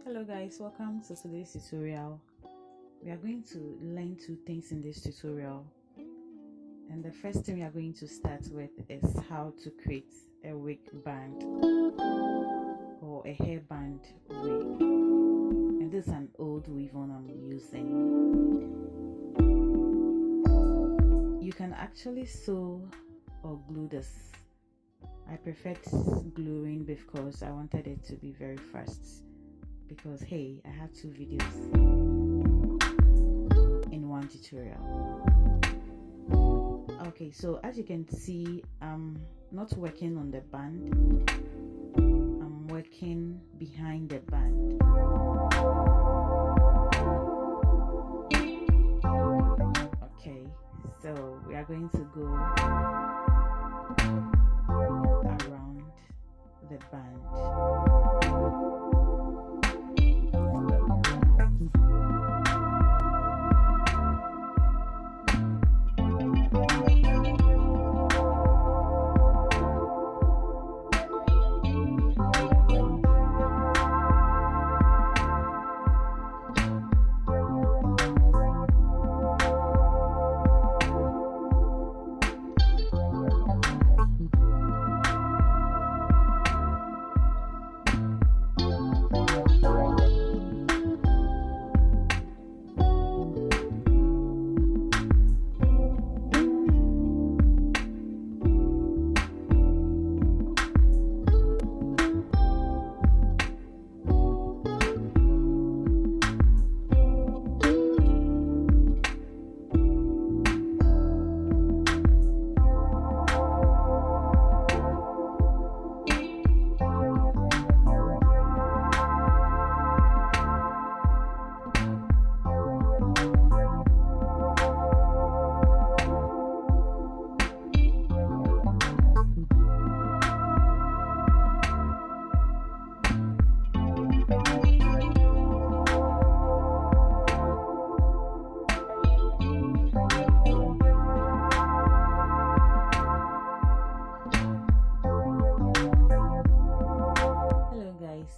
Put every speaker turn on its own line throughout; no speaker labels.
Hello guys, welcome to today's tutorial. We are going to learn two things in this tutorial, and the first thing we are going to start with is how to create a wig band or a hairband wig. And this is an old weave one I'm using. You can actually sew or glue this. I preferred gluing because I wanted it to be very fast, because hey, I have two videos in one tutorial. Okay, so as you can see, I'm not working on the band, I'm working behind the band. Okay, so we are going to go around the band.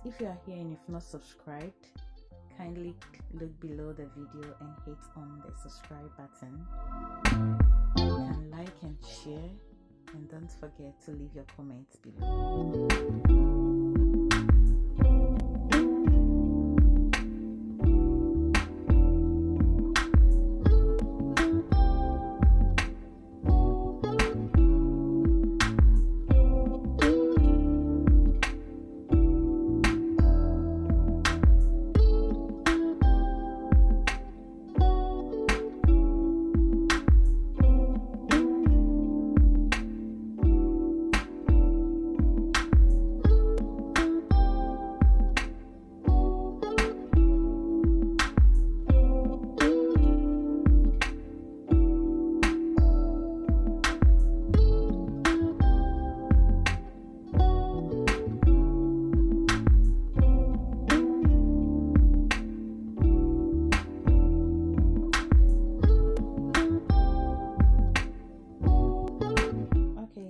If you are here and you've not subscribed, kindly look below the video and hit on the subscribe button. You can like and share, and don't forget to leave your comments below.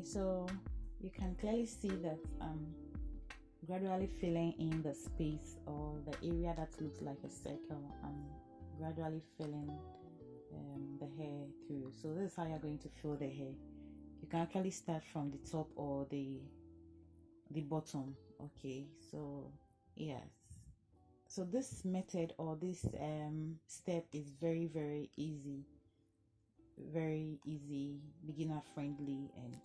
So you can clearly see that I'm gradually filling in the space or the area that looks like a circle. I'm gradually filling the hair through. So this is how you're going to fill the hair. You can actually start from the top or the bottom. Okay, so yes, so this method or this step is very easy, beginner friendly, and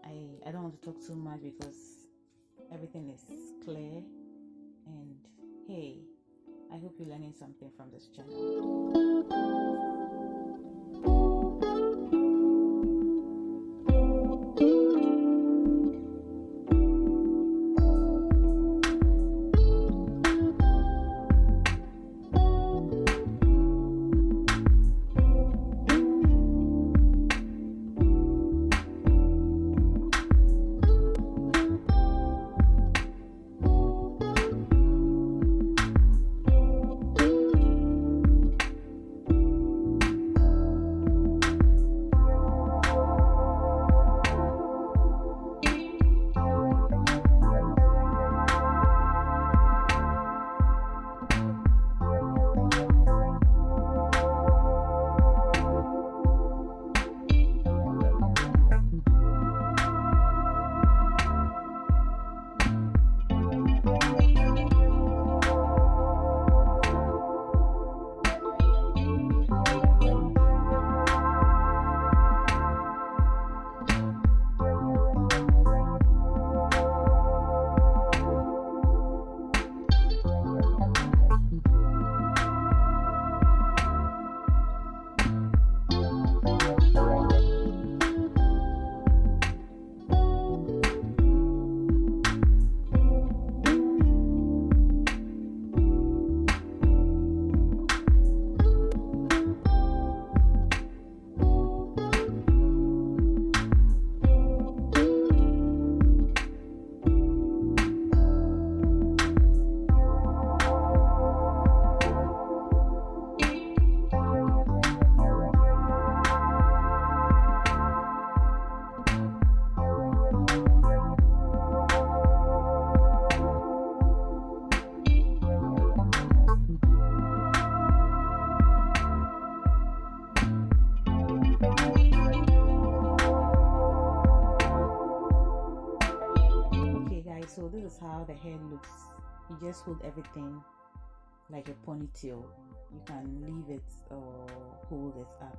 I don't want to talk too much because everything is clear. And hey, I hope you're learning something from this channel. how the hair looks. You just hold everything like a ponytail. You can leave it or hold it up,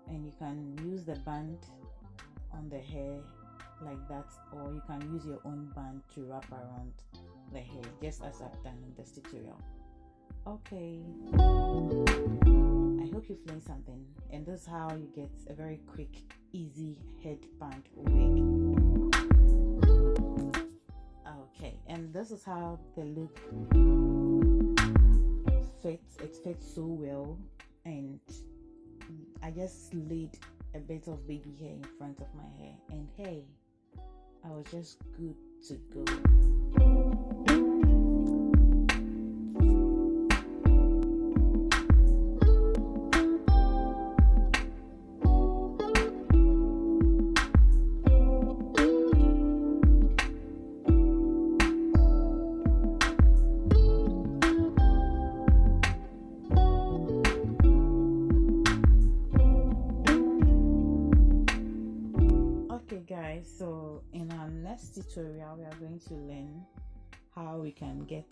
and you can use the band on the hair like that, or you can use your own band to wrap around the hair, just as I've done in this tutorial. Okay, I hope you've learned something, and this is how you get a very quick, easy headband wig. Okay, and this is how the look fits. It fits so well, and I just laid a bit of baby hair in front of my hair, and hey, I was just good to go. Okay guys, so in our next tutorial we are going to learn how we can get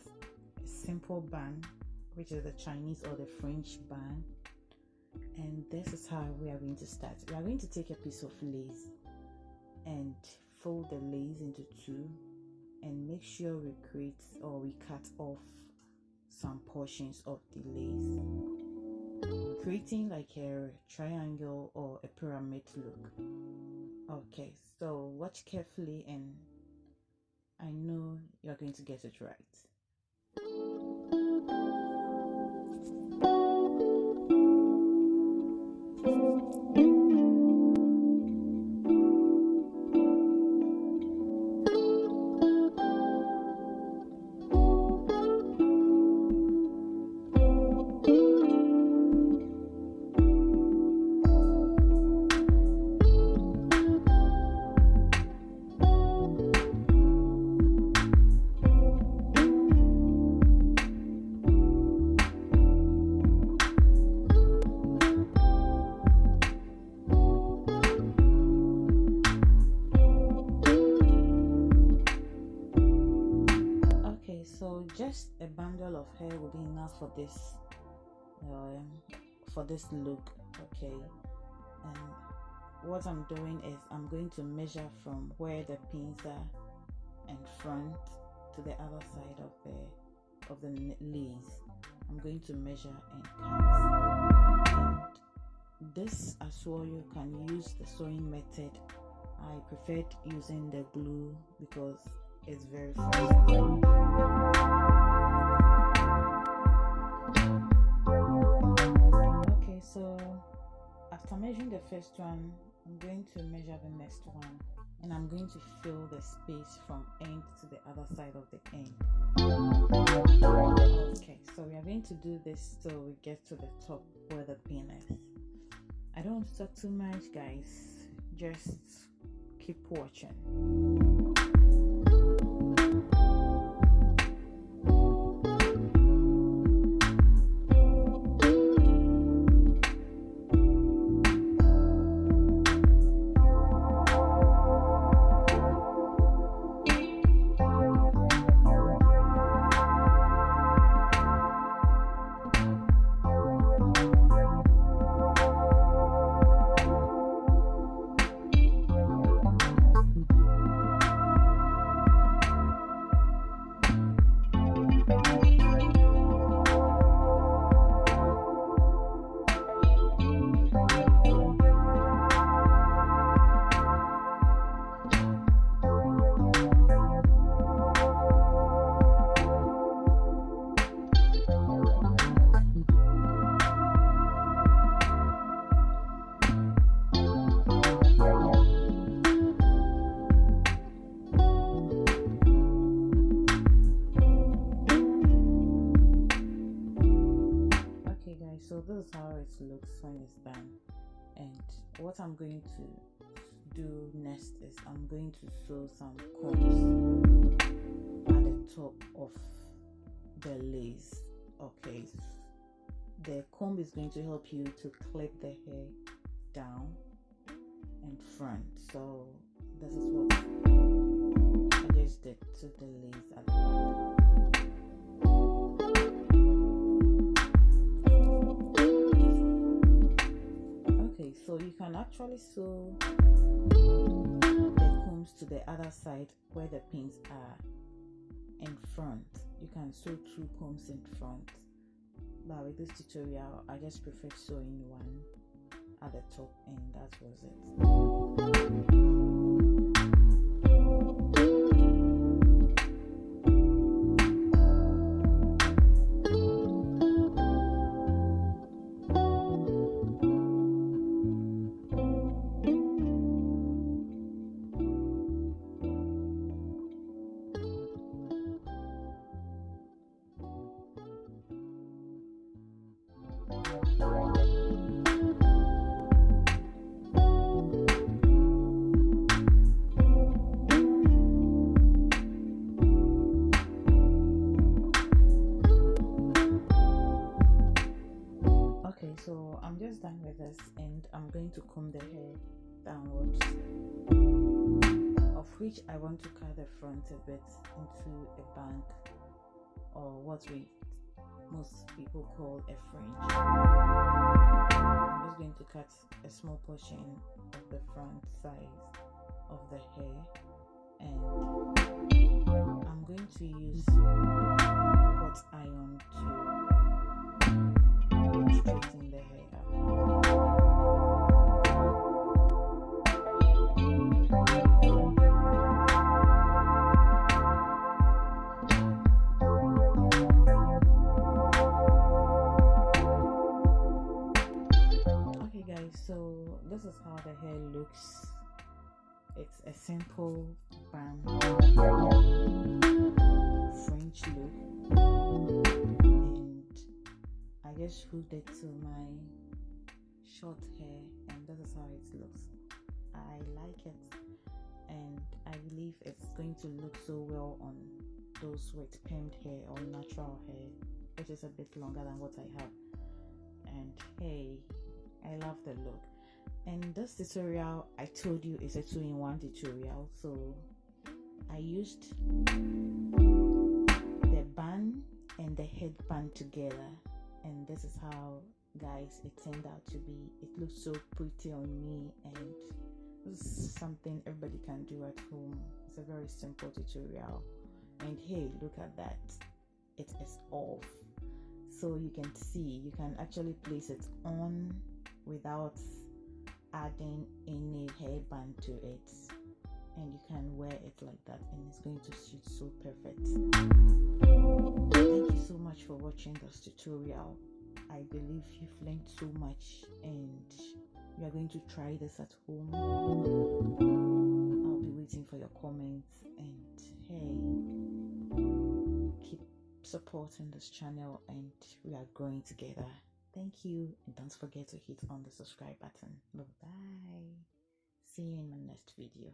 a simple band, which is the Chinese or the French band. And this is how we are going to start. We are going to take a piece of lace and fold the lace into two, and make sure we create or we cut off some portions of the lace, creating like a triangle or a pyramid look. Okay, so watch carefully, and I know you're going to get it right. So just a bundle of hair will be enough for this look. Okay, and what I'm doing is I'm going to measure from where the pins are and front to the other side of the lace. I'm going to measure and cut. And this as well, you can use the sewing method. I preferred using the glue because it's very fast. Okay, so after measuring the first one, I'm going to measure the next one, and I'm going to fill the space from end to the other side of the end. Okay, so we are going to do this till we get to the top where the pin is. I don't want to talk too much, guys, just keep watching. So this is how it looks when it's done, and what I'm going to do next is I'm going to sew some combs at the top of the lace. Okay, the comb is going to help you to clip the hair down and front. So this is what I just did. to the lace at the back. Okay, so you can actually sew the combs to the other side where the pins are in front. You can sew 2 combs in front, but with this tutorial I just prefer sewing one at the top, and that was it. Okay, so I'm just done with this, and I'm going to comb the hair downwards, of which I want to cut the front a bit into a bank, or what most people call a fringe. I'm just going to cut a small portion of the front size of the hair, and I'm going to use hot iron to straighten the hair up. Okay guys, so this is how the hair looks. It's a simple band French look, and I just hooked it to my short hair, and this is how it looks. I like it, and I believe it's going to look so well on those with permed hair or natural hair, which is a bit longer than what I have. And hey, I love the look. And this tutorial, I told you, is a 2-in-1 tutorial, so I used the band and the headband together, and this is how, guys, it turned out to be. It looks so pretty on me, and this is something everybody can do at home. It's a very simple tutorial, and hey, look at that, it is off. So you can see, you can actually place it on without adding any hairband to it, and you can wear it like that, and it's going to suit so perfect. Thank you so much for watching this tutorial. I believe you've learned so much, and you are going to try this at home. I'll be waiting for your comments, and hey, keep supporting this channel, and we are growing together. Thank you, and don't forget to hit on the subscribe button. Bye bye. See you in my next video.